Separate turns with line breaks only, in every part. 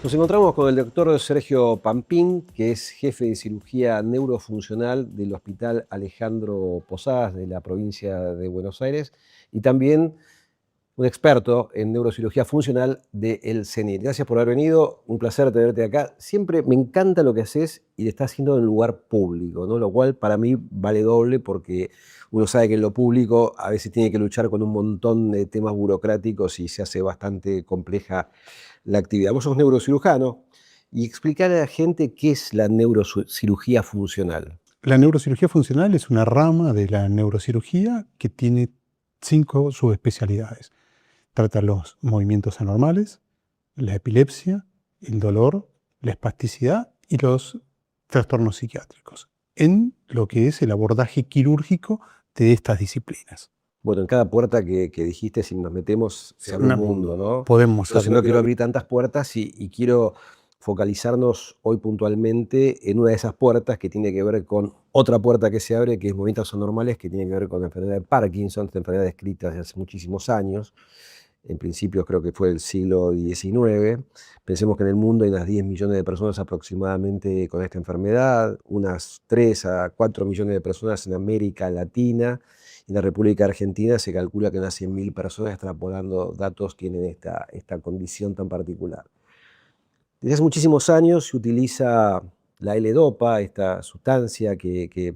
Nos encontramos con el doctor Sergio Pampín, que es jefe de cirugía neurofuncional del Hospital Alejandro Posadas de la provincia de Buenos Aires y también un experto en neurocirugía funcional del CENIT. Gracias por haber venido, un placer tenerte acá. Siempre me encanta lo que haces y lo estás haciendo en un lugar público, ¿no? Lo cual para mí vale doble porque uno sabe que en lo público a veces tiene que luchar con un montón de temas burocráticos y se hace bastante compleja la actividad. Vos sos neurocirujano y explicar a la gente qué es la neurocirugía funcional.
La neurocirugía funcional es una rama de la neurocirugía que tiene 5 subespecialidades. Trata los movimientos anormales, la epilepsia, el dolor, la espasticidad y los trastornos psiquiátricos, en lo que es el abordaje quirúrgico de estas disciplinas.
Bueno, en cada puerta que dijiste, si nos metemos, se abre un mundo, ¿no?
Podemos
Entonces no quiero abrir tantas puertas y quiero focalizarnos hoy puntualmente en una de esas puertas que tiene que ver con otra puerta que se abre, que es movimientos anormales, que tiene que ver con la enfermedad de Parkinson, esta enfermedad descrita desde hace muchísimos años. En principio creo que fue el siglo XIX. Pensemos que en el mundo hay unas 10 millones de personas aproximadamente con esta enfermedad, unas 3 a 4 millones de personas en América Latina. En la República Argentina se calcula que unas 100.000 personas, extrapolando datos, tienen esta condición tan particular. Desde hace muchísimos años se utiliza la L-Dopa, esta sustancia que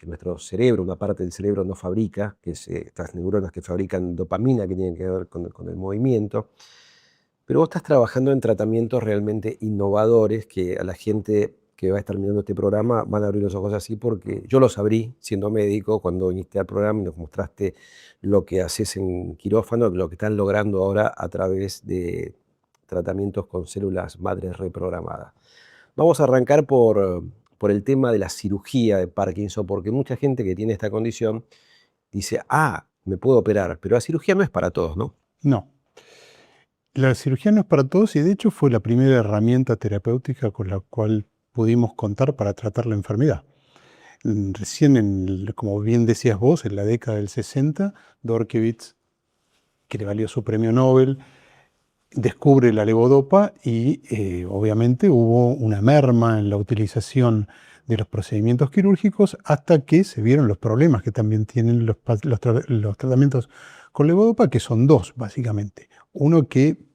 nuestro cerebro, una parte del cerebro no fabrica, que es estas neuronas que fabrican dopamina, que tienen que ver con el movimiento. Pero vos estás trabajando en tratamientos realmente innovadores que a la gente que va a estar mirando este programa van a abrir los ojos así, porque yo los abrí siendo médico cuando viniste al programa y nos mostraste lo que haces en quirófano, lo que están logrando ahora a través de tratamientos con células madres reprogramadas. Vamos a arrancar por el tema de la cirugía de Parkinson, porque mucha gente que tiene esta condición dice, me puedo operar, pero la cirugía no es para todos, ¿no?
No. La cirugía no es para todos y de hecho fue la primera herramienta terapéutica con la cual pudimos contar para tratar la enfermedad. Recién, como bien decías vos, en la década del 60, Dorkevitz, que le valió su premio Nobel, descubre la levodopa y obviamente hubo una merma en la utilización de los procedimientos quirúrgicos hasta que se vieron los problemas que también tienen los tratamientos con levodopa, que son 2 básicamente. Uno, que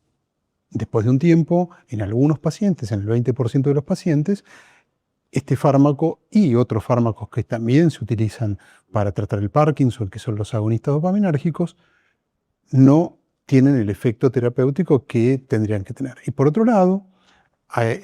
después de un tiempo, en algunos pacientes, en el 20% de los pacientes, este fármaco y otros fármacos que también se utilizan para tratar el Parkinson, que son los agonistas dopaminérgicos, no tienen el efecto terapéutico que tendrían que tener. Y por otro lado,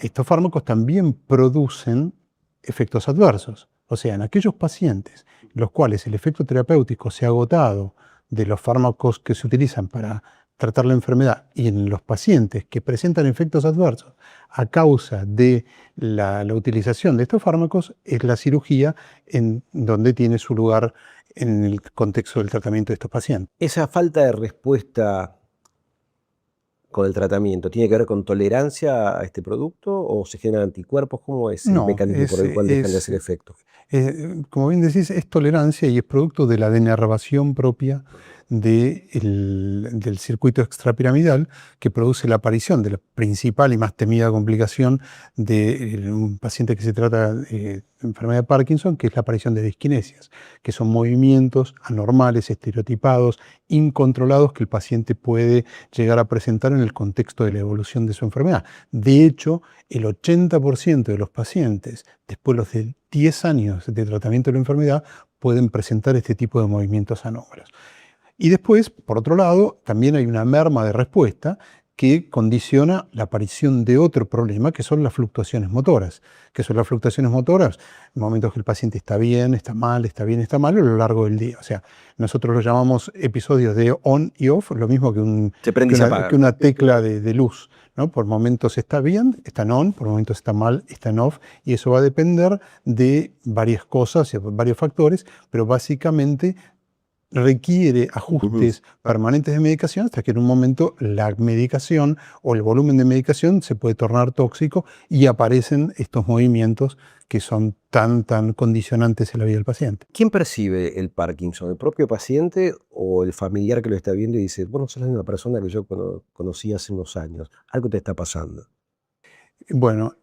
estos fármacos también producen efectos adversos. O sea, en aquellos pacientes en los cuales el efecto terapéutico se ha agotado de los fármacos que se utilizan para tratar la enfermedad y en los pacientes que presentan efectos adversos a causa de la utilización de estos fármacos, es la cirugía en donde tiene su lugar en el contexto del tratamiento de estos pacientes.
Esa falta de respuesta con el tratamiento, ¿tiene que ver con tolerancia a este producto o se generan anticuerpos? ¿Cómo es el
No,
mecanismo por el cual dejan de hacer efecto?
como bien decís, es tolerancia y es producto de la denervación propia del circuito extrapiramidal que produce la aparición de la principal y más temida complicación de un paciente que se trata de enfermedad de Parkinson, que es la aparición de disquinesias, que son movimientos anormales, estereotipados, incontrolados que el paciente puede llegar a presentar en el contexto de la evolución de su enfermedad. De hecho, el 80% de los pacientes, después de los 10 años de tratamiento de la enfermedad, pueden presentar este tipo de movimientos anómalos. Y después, por otro lado, también hay una merma de respuesta que condiciona la aparición de otro problema, que son las fluctuaciones motoras. Que son las fluctuaciones motoras en momentos que el paciente está bien, está mal, está bien, está mal, a lo largo del día. O sea, nosotros lo llamamos episodios de on y off, lo mismo que una tecla de luz, ¿no? Por momentos está bien, está en on, por momentos está mal, está en off, y eso va a depender de varias cosas, varios factores, pero básicamente requiere ajustes permanentes de medicación hasta que en un momento la medicación o el volumen de medicación se puede tornar tóxico y aparecen estos movimientos que son tan condicionantes en la vida del paciente.
¿Quién percibe el Parkinson? ¿El propio paciente o el familiar que lo está viendo y dice, bueno, sos la misma persona que yo conocí hace unos años, algo te está pasando?
Bueno,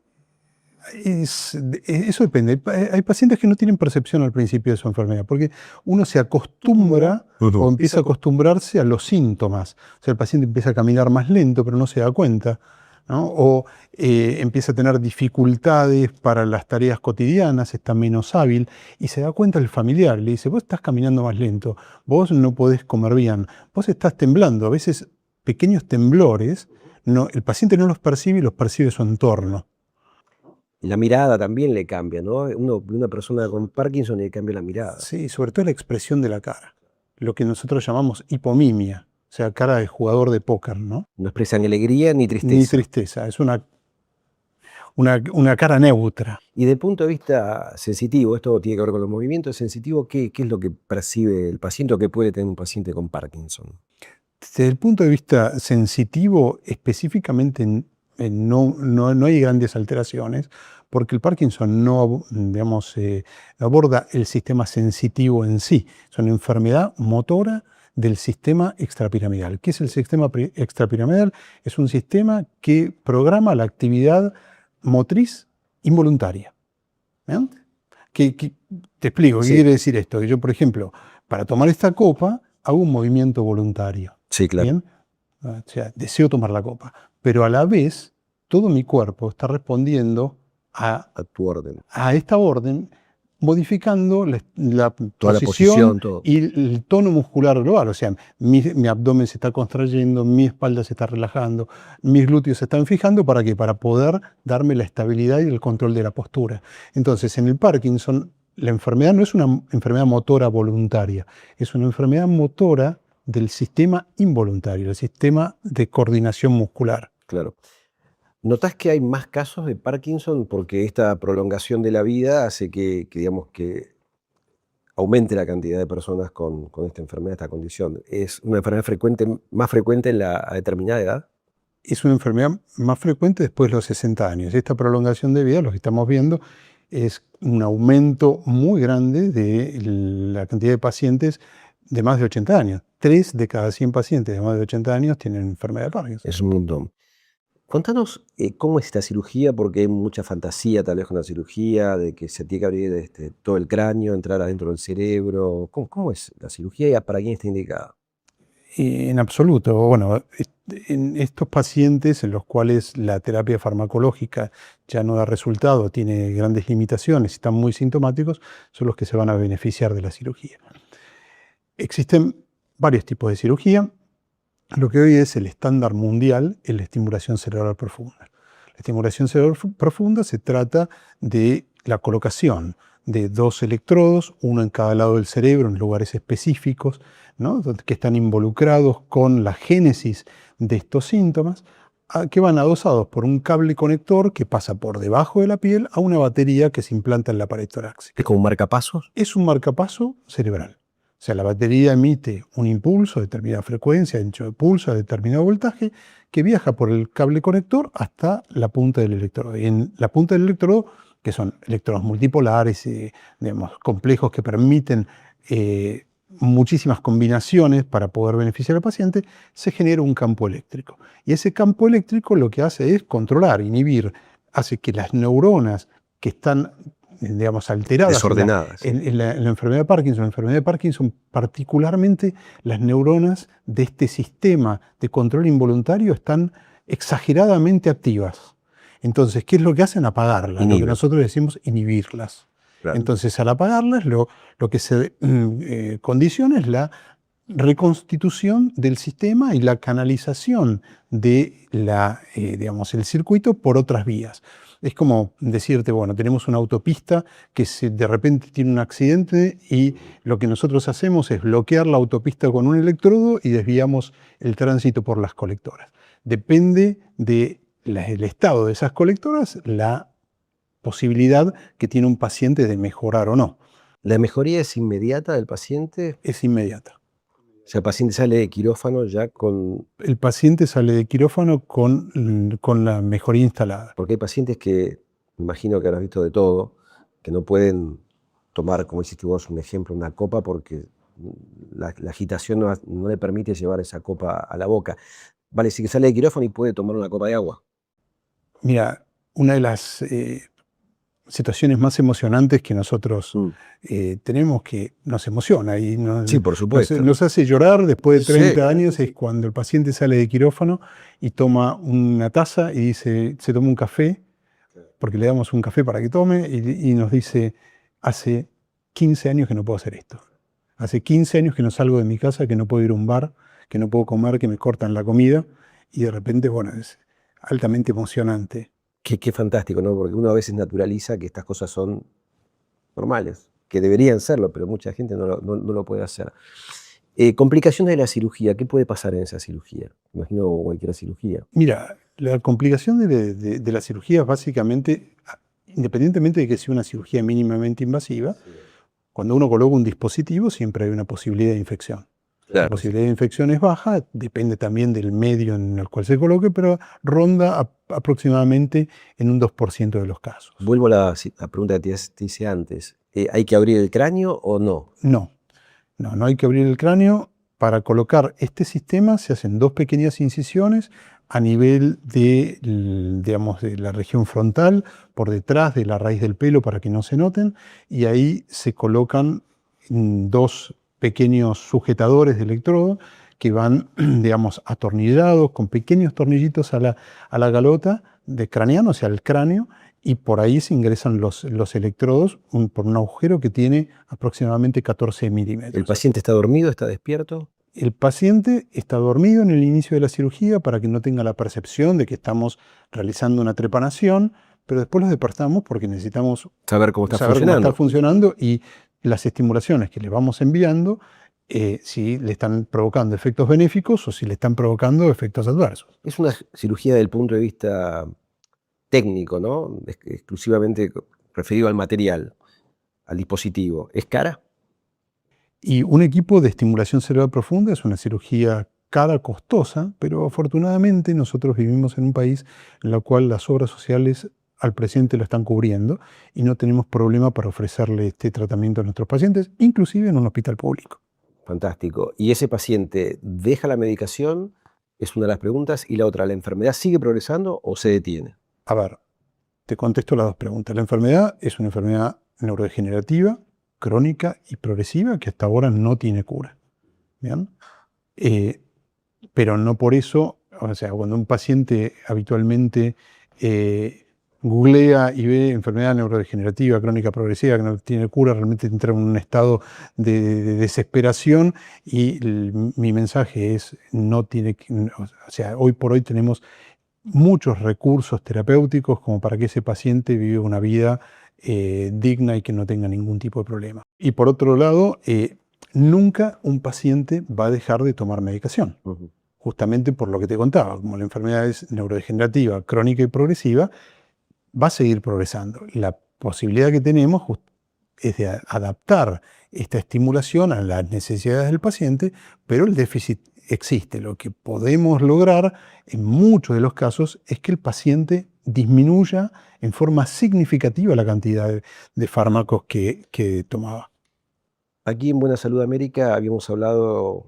eso depende. Hay pacientes que no tienen percepción al principio de su enfermedad, porque uno se acostumbra o empieza a acostumbrarse a los síntomas. O sea, el paciente empieza a caminar más lento, pero no se da cuenta, ¿no? O empieza a tener dificultades para las tareas cotidianas, está menos hábil, y se da cuenta el familiar. Le dice, vos estás caminando más lento, vos no podés comer bien, vos estás temblando. A veces pequeños temblores, el paciente no los percibe y los percibe su entorno.
La mirada también le cambia, ¿no? Una persona con Parkinson le cambia la mirada.
Sí, sobre todo la expresión de la cara, lo que nosotros llamamos hipomimia, o sea, cara de jugador de póker, ¿no?
No expresa ni alegría ni
Ni
tristeza.
tristeza, es una cara neutra.
Y desde el punto de vista sensitivo, esto tiene que ver con los movimientos sensitivos, ¿qué es lo que percibe el paciente o que puede tener un paciente con Parkinson?
Desde el punto de vista sensitivo, específicamente no hay grandes alteraciones, porque el Parkinson no, digamos, aborda el sistema sensitivo en sí. Es una enfermedad motora del sistema extrapiramidal. ¿Qué es el sistema extrapiramidal? Es un sistema que programa la actividad motriz involuntaria. ¿Bien? Te explico, ¿qué
Sí.
quiere decir esto? Que yo, por ejemplo, para tomar esta copa, hago un movimiento voluntario.
Sí, claro.
¿Bien? O sea, deseo tomar la copa, pero a la vez todo mi cuerpo está respondiendo
A tu orden.
a esta orden, modificando la
Toda la posición, todo.
y el tono muscular global. O sea, mi abdomen se está contrayendo, mi espalda se está relajando, mis glúteos se están fijando. ¿Para qué? Para poder darme la estabilidad y el control de la postura. Entonces, en el Parkinson, la enfermedad no es una enfermedad motora voluntaria, es una enfermedad motora del sistema involuntario, el sistema de coordinación muscular.
Claro. ¿Notás que hay más casos de Parkinson porque esta prolongación de la vida hace digamos, que aumente la cantidad de personas con esta enfermedad, esta condición? ¿Es una enfermedad más frecuente a determinada edad?
Es una enfermedad más frecuente después de los 60 años. Esta prolongación de vida, lo que estamos viendo, es un aumento muy grande de la cantidad de pacientes de más de 80 años. 3 de cada 100 pacientes de más de 80 años tienen enfermedad de Parkinson.
Es un montón. Contanos cómo es esta cirugía, porque hay mucha fantasía tal vez con la cirugía, de que se tiene que abrir todo el cráneo, entrar adentro del cerebro. ¿Cómo es la cirugía y para quién está indicada?
En absoluto. Bueno, en estos pacientes en los cuales la terapia farmacológica ya no da resultado, tiene grandes limitaciones y están muy sintomáticos, son los que se van a beneficiar de la cirugía. Existen varios tipos de cirugía. Lo que hoy es el estándar mundial es la estimulación cerebral profunda. La estimulación cerebral profunda se trata de la colocación de 2 electrodos, uno en cada lado del cerebro, en lugares específicos, ¿no? Que están involucrados con la génesis de estos síntomas, que van adosados por un cable conector que pasa por debajo de la piel a una batería que se implanta en la pared torácica.
¿Es como un marcapasos?
Es un marcapaso cerebral. O sea, la batería emite un impulso a determinada frecuencia, ancho de pulso, a determinado voltaje, que viaja por el cable conector hasta la punta del electrodo. Y en la punta del electrodo, que son electrodos multipolares, digamos, complejos que permiten muchísimas combinaciones para poder beneficiar al paciente, se genera un campo eléctrico. Y ese campo eléctrico lo que hace es controlar, inhibir, hace que las neuronas que están, digamos, alteradas
Desordenadas.
en la enfermedad de Parkinson, particularmente las neuronas de este sistema de control involuntario están exageradamente activas. Entonces, ¿qué es lo que hacen? Apagarlas, lo que nosotros decimos inhibirlas. Claro. Entonces, al apagarlas, lo que se condiciona es reconstitución del sistema y la canalización de digamos, el circuito por otras vías. Es como decirte, bueno, tenemos una autopista que de repente tiene un accidente y lo que nosotros hacemos es bloquear la autopista con un electrodo y desviamos el tránsito por las colectoras. Depende del estado de esas colectoras, la posibilidad que tiene un paciente de mejorar o no.
¿La mejoría es inmediata del paciente?
Es inmediata.
O sea, el paciente sale de quirófano ya con...
El paciente sale de quirófano con la mejoría instalada.
Porque hay pacientes que, me imagino que habrás visto de todo, que no pueden tomar, como hiciste vos, un ejemplo, una copa, porque la agitación no le permite llevar esa copa a la boca. Vale, sí que sale de quirófano y puede tomar una copa de agua.
Mira, una de las situaciones más emocionantes que nosotros tenemos, que nos emociona y
Sí, por supuesto.
nos hace llorar después de 30
Sí.
años, es cuando el paciente sale de quirófano y toma una taza y dice, se toma un café, porque le damos un café para que tome, y nos dice, hace 15 años que no puedo hacer esto. Hace 15 años que no salgo de mi casa, que no puedo ir a un bar, que no puedo comer, que me cortan la comida, y de repente, bueno, es altamente emocionante.
Qué fantástico, ¿no? Porque uno a veces naturaliza que estas cosas son normales, que deberían serlo, pero mucha gente no lo puede hacer. Complicaciones de la cirugía, ¿qué puede pasar en esa cirugía? Imagino cualquier cirugía.
Mira, la complicación de la cirugía es básicamente, independientemente de que sea una cirugía mínimamente invasiva, cuando uno coloca un dispositivo siempre hay una posibilidad de infección. La posibilidad de infección es baja, depende también del medio en el cual se coloque, pero ronda aproximadamente en un 2% de los casos.
Vuelvo a la pregunta que te hice antes. ¿Hay que abrir el cráneo o no?
No hay que abrir el cráneo. Para colocar este sistema se hacen 2 pequeñas incisiones a nivel de, digamos, de la región frontal, por detrás de la raíz del pelo para que no se noten, y ahí se colocan 2 pequeños sujetadores de electrodo que van, digamos, atornillados con pequeños tornillitos a la galota de craneano, o sea, al cráneo, y por ahí se ingresan los electrodos por un agujero que tiene aproximadamente 14 milímetros.
¿El paciente está dormido, está despierto?
El paciente está dormido en el inicio de la cirugía para que no tenga la percepción de que estamos realizando una trepanación, pero después los despertamos porque necesitamos
saber cómo está
funcionando y las estimulaciones que le vamos enviando, si le están provocando efectos benéficos o si le están provocando efectos adversos.
Es una cirugía desde el punto de vista técnico, ¿no? Exclusivamente referido al material, al dispositivo. ¿Es cara?
Y un equipo de estimulación cerebral profunda es una cirugía cara, costosa, pero afortunadamente nosotros vivimos en un país en el cual las obras sociales al presente lo están cubriendo y no tenemos problema para ofrecerle este tratamiento a nuestros pacientes, inclusive en un hospital público.
Fantástico. ¿Y ese paciente deja la medicación? Es una de las preguntas. Y la otra, ¿la enfermedad sigue progresando o se detiene?
A ver, te contesto las 2 preguntas. La enfermedad es una enfermedad neurodegenerativa, crónica y progresiva que hasta ahora no tiene cura. ¿Bien? Pero no por eso, o sea, cuando un paciente habitualmente googlea y ve enfermedad neurodegenerativa, crónica progresiva, que no tiene cura, realmente entra en un estado de desesperación y mi mensaje es, no tiene, o sea, hoy por hoy tenemos muchos recursos terapéuticos como para que ese paciente viva una vida digna y que no tenga ningún tipo de problema. Y por otro lado, nunca un paciente va a dejar de tomar medicación. Justamente por lo que te contaba, como la enfermedad es neurodegenerativa, crónica y progresiva, va a seguir progresando. La posibilidad que tenemos es de adaptar esta estimulación a las necesidades del paciente, pero el déficit existe. Lo que podemos lograr en muchos de los casos es que el paciente disminuya en forma significativa la cantidad de fármacos que tomaba.
Aquí en Buena Salud América habíamos hablado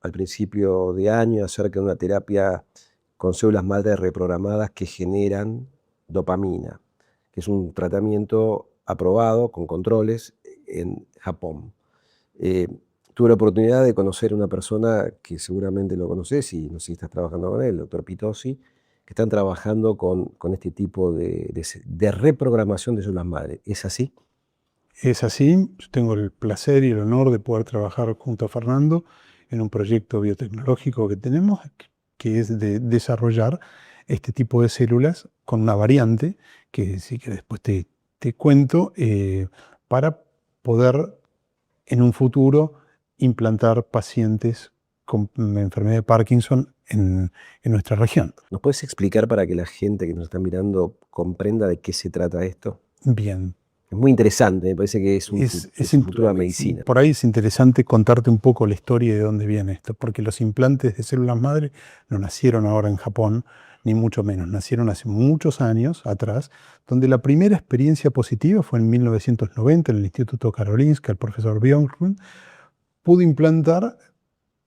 al principio de año acerca de una terapia con células madre reprogramadas que generan dopamina, que es un aprobado con controles en Japón. Tuve la oportunidad de conocer a una persona que seguramente lo conoces y no sé si estás trabajando con él, el doctor Pitozzi, que están trabajando con este tipo de reprogramación de células madre. ¿Es así?
Es así. Tengo el placer y el honor de poder trabajar junto a Fernando en un proyecto biotecnológico que tenemos, que es de desarrollar este tipo de células con una variante, que sí que después te cuento, para poder en un futuro implantar pacientes con enfermedad de Parkinson en nuestra región.
¿Nos puedes explicar para que la gente que nos está mirando comprenda de qué se trata esto?
Bien.
Es muy interesante, me parece que es un futuro de la medicina.
Por ahí es interesante contarte un poco la historia de dónde viene esto, porque los implantes de células madre no nacieron ahora en Japón, ni mucho menos, nacieron hace muchos años atrás, donde la primera experiencia positiva fue en 1990 en el Instituto Karolinska. El profesor Björklund pudo implantar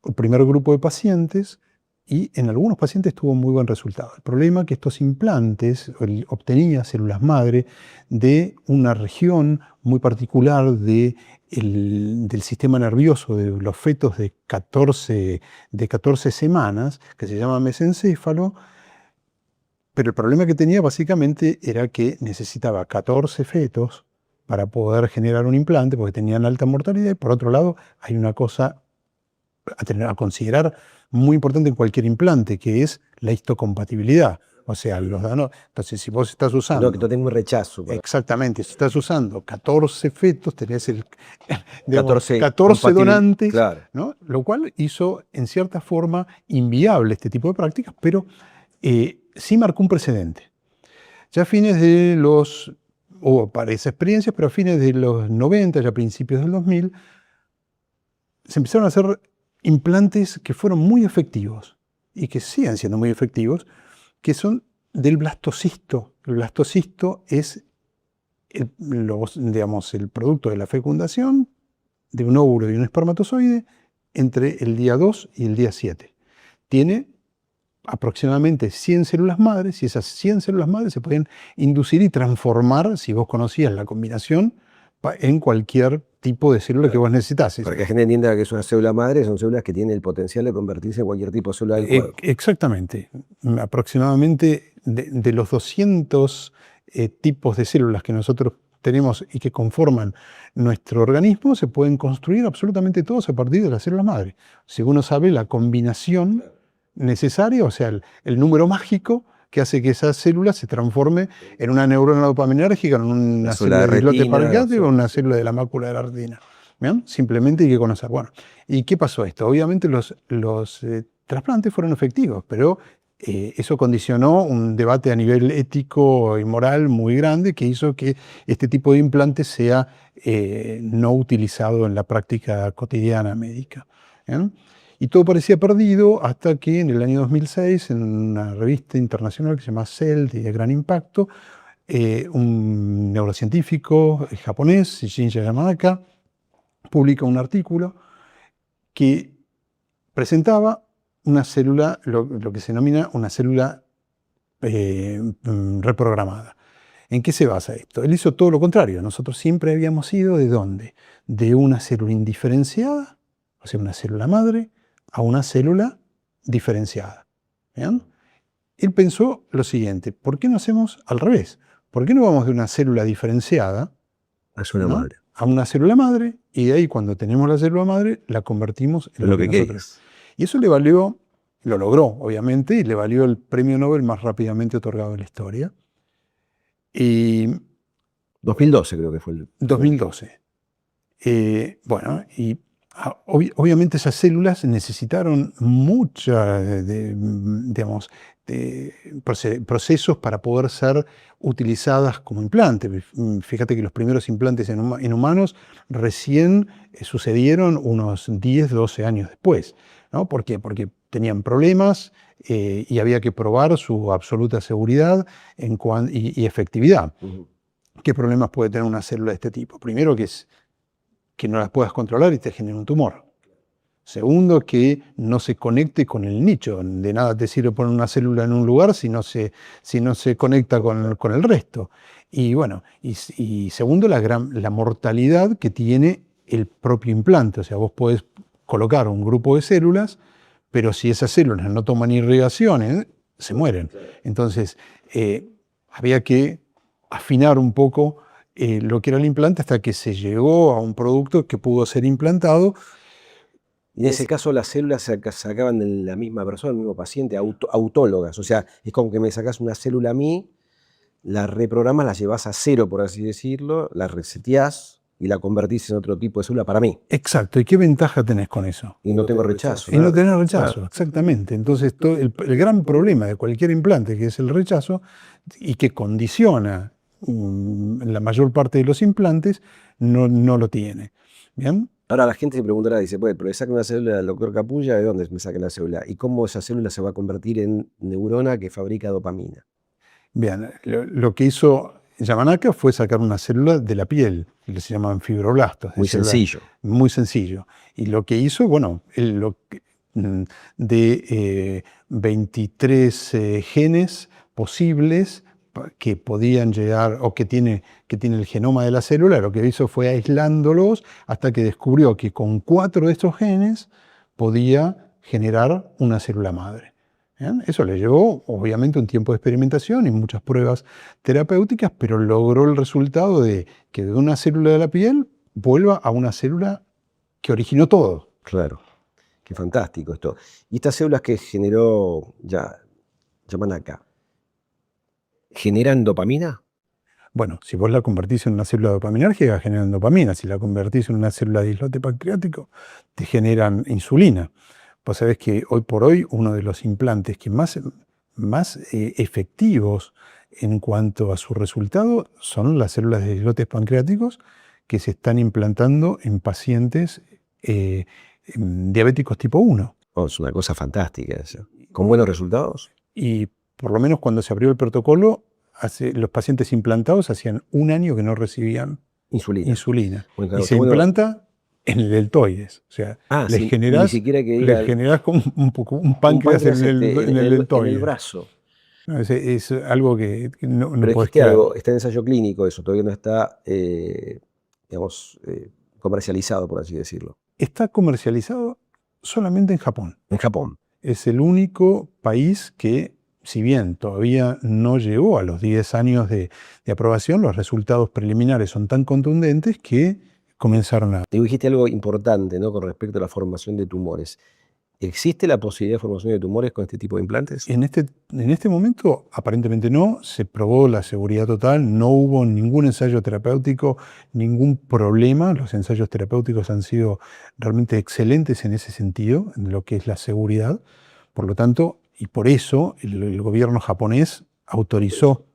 el primer grupo de pacientes y en algunos pacientes tuvo muy buen resultado. El problema es que estos implantes obtenía células madre de una región muy particular del sistema nervioso de los fetos de 14 semanas, que se llama mesencéfalo, pero el problema que tenía básicamente era que necesitaba 14 fetos para poder generar un implante, porque tenían alta mortalidad, y por otro lado hay una cosa a considerar muy importante en cualquier implante, que es la histocompatibilidad. O sea, entonces si vos estás usando...
No, que no tengo rechazo.
Exactamente, si estás usando 14 fetos, tenés digamos, 14
compatible,
donantes,
claro.
¿no? Lo cual hizo en cierta forma inviable este tipo de prácticas, pero sí marcó un precedente. Ya a fines de hubo varias experiencias, pero a fines de los 90, ya a principios del 2000, se empezaron a hacer implantes que fueron muy efectivos y que siguen siendo muy efectivos, que son del blastocisto. El blastocisto es el producto de la fecundación de un óvulo y un espermatozoide entre el día 2 y el día 7. Tiene aproximadamente 100 células madres, y esas 100 células madres se pueden inducir y transformar, si vos conocías la combinación, en cualquier tipo de célula que vos necesitases.
Para que la gente entienda que es una célula madre, son células que tienen el potencial de convertirse en cualquier tipo de célula del cuerpo.
Exactamente. Aproximadamente de los 200 tipos de células que nosotros tenemos y que conforman nuestro organismo, se pueden construir absolutamente todos a partir de las células madre. Si uno sabe la combinación necesaria, o sea, el número mágico que hace que esa célula se transforme en una neurona dopaminérgica, en una célula de islote pancreático o en una célula de la mácula de la retina. ¿Bien? Simplemente hay que conocer. Bueno, ¿y qué pasó esto? Obviamente los trasplantes fueron efectivos, pero eso condicionó un debate a nivel ético y moral muy grande que hizo que este tipo de implante sea no utilizado en la práctica cotidiana médica. ¿Bien? Y todo parecía perdido hasta que en el año 2006, en una revista internacional que se llama Cell, de gran impacto, un neurocientífico japonés, Shinya Yamanaka, publica un artículo que presentaba una célula, lo que se denomina una célula reprogramada. ¿En qué se basa esto? Él hizo todo lo contrario. Nosotros siempre habíamos ido ¿de dónde? De una célula indiferenciada, o sea, una célula madre, a una célula diferenciada. ¿Bien? Él pensó lo siguiente: ¿por qué no hacemos al revés? ¿Por qué no vamos de una célula diferenciada
madre
a una célula madre, y de ahí cuando tenemos la célula madre la convertimos en lo que nosotros? Y eso lo logró obviamente, y le valió el premio Nobel más rápidamente otorgado en la historia. Y
2012 creo que fue el...
2012. Bueno, y obviamente esas células necesitaron procesos para poder ser utilizadas como implantes. Fíjate que los primeros implantes en humanos recién sucedieron unos 10, 12 años después, ¿no? ¿Por qué? Porque tenían problemas y había que probar su absoluta seguridad y efectividad. ¿Qué problemas puede tener una célula de este tipo? Primero, que no las puedas controlar y te genere un tumor. Segundo, que no se conecte con el nicho. De nada te sirve poner una célula en un lugar si no se conecta con el resto. Y bueno, y segundo, la mortalidad que tiene el propio implante. O sea, vos podés colocar un grupo de células, pero si esas células no toman irrigación, se mueren. Entonces, había que afinar un poco lo que era el implante hasta que se llegó a un producto que pudo ser implantado.
Y en ese caso las células se sacaban de la misma persona, el mismo paciente, autólogas. O sea, es como que me sacas una célula a mí, la reprogramas, la llevas a cero, por así decirlo, la reseteás y la convertís en otro tipo de célula para mí.
Exacto. ¿Y qué ventaja tenés con eso?
Y no tengo rechazo.
Y no tenés rechazo, exactamente. Entonces, el gran problema de cualquier implante, que es el rechazo, y que condiciona la mayor parte de los implantes, no lo tiene. ¿Bien?
Ahora la gente se preguntará, dice, pues, pero le sacan una célula del doctor Capulla, ¿de dónde me sacan la célula? ¿Y cómo esa célula se va a convertir en neurona que fabrica dopamina?
Bien, lo que hizo Yamanaka fue sacar una célula de la piel, que se llaman fibroblastos.
Muy sencillo.
Muy sencillo. Y lo que hizo, bueno, de 23 genes posibles que podían llegar o que tiene el genoma de la célula. Lo que hizo fue aislándolos hasta que descubrió que con 4 de estos genes podía generar una célula madre. ¿Bien? Eso le llevó, obviamente, un tiempo de experimentación y muchas pruebas terapéuticas, pero logró el resultado de que de una célula de la piel vuelva a una célula que originó todo.
Claro, qué fantástico esto. Y estas células que generó Yamanaka, ¿generan dopamina?
Bueno, si vos la convertís en una célula dopaminérgica, generan dopamina. Si la convertís en una célula de islote pancreático, te generan insulina. Vos sabés que hoy por hoy uno de los implantes que más efectivos en cuanto a su resultado son las células de islotes pancreáticos que se están implantando en pacientes diabéticos tipo 1.
Oh, es una cosa fantástica eso. ¿Con buenos resultados?
Y por lo menos cuando se abrió el protocolo, los pacientes implantados hacían un año que no recibían insulina.
Bueno, claro,
Y se implanta en el deltoides. O sea, les
ni siquiera que
generás como un páncreas en el deltoides.
En el brazo.
No, es algo que no
Pero
podés
dijiste
creer.
algo, está en ensayo clínico eso, todavía no está, comercializado, por así decirlo.
Está comercializado solamente en Japón.
En Japón.
Es el único país que, si bien todavía no llegó a los 10 años de aprobación, los resultados preliminares son tan contundentes que comenzaron a...
Te dijiste algo importante, ¿no?, con respecto a la formación de tumores. ¿Existe la posibilidad de formación de tumores con este tipo de implantes?
En este momento, aparentemente no, se probó la seguridad total, no hubo ningún ensayo terapéutico, ningún problema. Los ensayos terapéuticos han sido realmente excelentes en ese sentido, en lo que es la seguridad. Por lo tanto, y por eso el gobierno japonés autorizó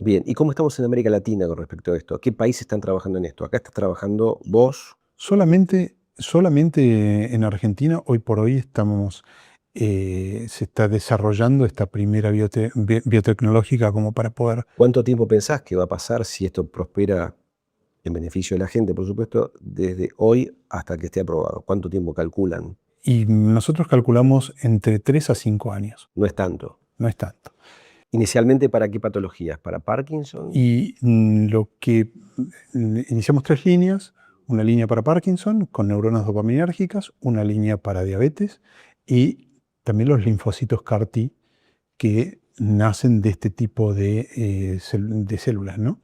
Bien, ¿y cómo estamos en América Latina con respecto a esto? ¿Qué países están trabajando en esto? Acá estás trabajando vos.
Solamente en Argentina, hoy por hoy, se está desarrollando esta primera biotecnológica como para poder...
¿Cuánto tiempo pensás que va a pasar si esto prospera en beneficio de la gente, por supuesto, desde hoy hasta que esté aprobado? ¿Cuánto tiempo calculan?
Y nosotros calculamos entre 3 a 5 años.
No es tanto.
No es tanto.
¿Inicialmente para qué patologías? ¿Para Parkinson?
Y iniciamos 3 líneas. Una línea para Parkinson con neuronas dopaminérgicas, una línea para diabetes y también los linfocitos CAR-T que nacen de este tipo de células, ¿no?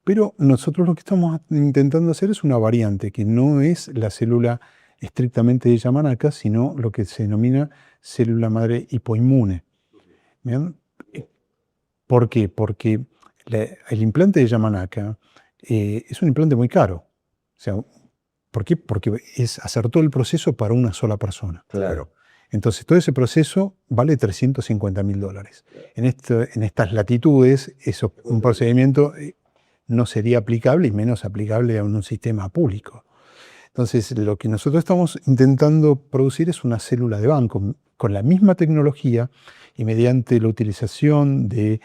Pero nosotros lo que estamos intentando hacer es una variante, que no es la célula estrictamente de Yamanaka, sino lo que se denomina célula madre hipoinmune. ¿Bien? ¿Por qué? Porque el implante de Yamanaka es un implante muy caro. O sea, ¿por qué? Porque es hacer todo el proceso para una sola persona.
Claro.
Entonces, todo ese proceso vale $350.000. En estas latitudes, un procedimiento no sería aplicable y menos aplicable a un sistema público. Entonces, lo que nosotros estamos intentando producir es una célula de banco con la misma tecnología y mediante la utilización de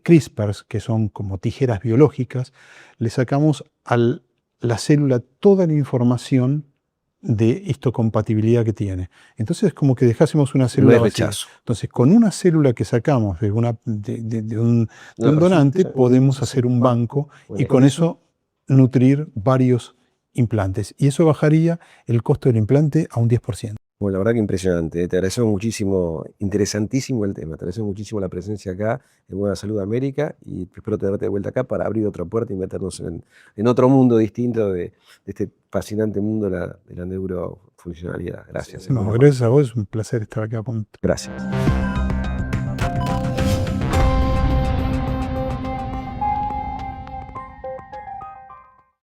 CRISPRs, que son como tijeras biológicas, le sacamos a la célula toda la información de histocompatibilidad que tiene. Entonces es como que dejásemos una célula vacía. Entonces, con una célula que sacamos de un donante, podemos hacer un banco y con eso nutrir varios implantes. Y eso bajaría el costo del implante a un 10%.
Bueno, la verdad que impresionante. Te agradecemos muchísimo, interesantísimo el tema. Te agradecemos muchísimo la presencia acá en Buena Salud América y espero tenerte de vuelta acá para abrir otra puerta y meternos en otro mundo distinto de este fascinante mundo de la neurofuncionalidad. Gracias.
No, gracias a vos, es un placer estar acá.
Gracias.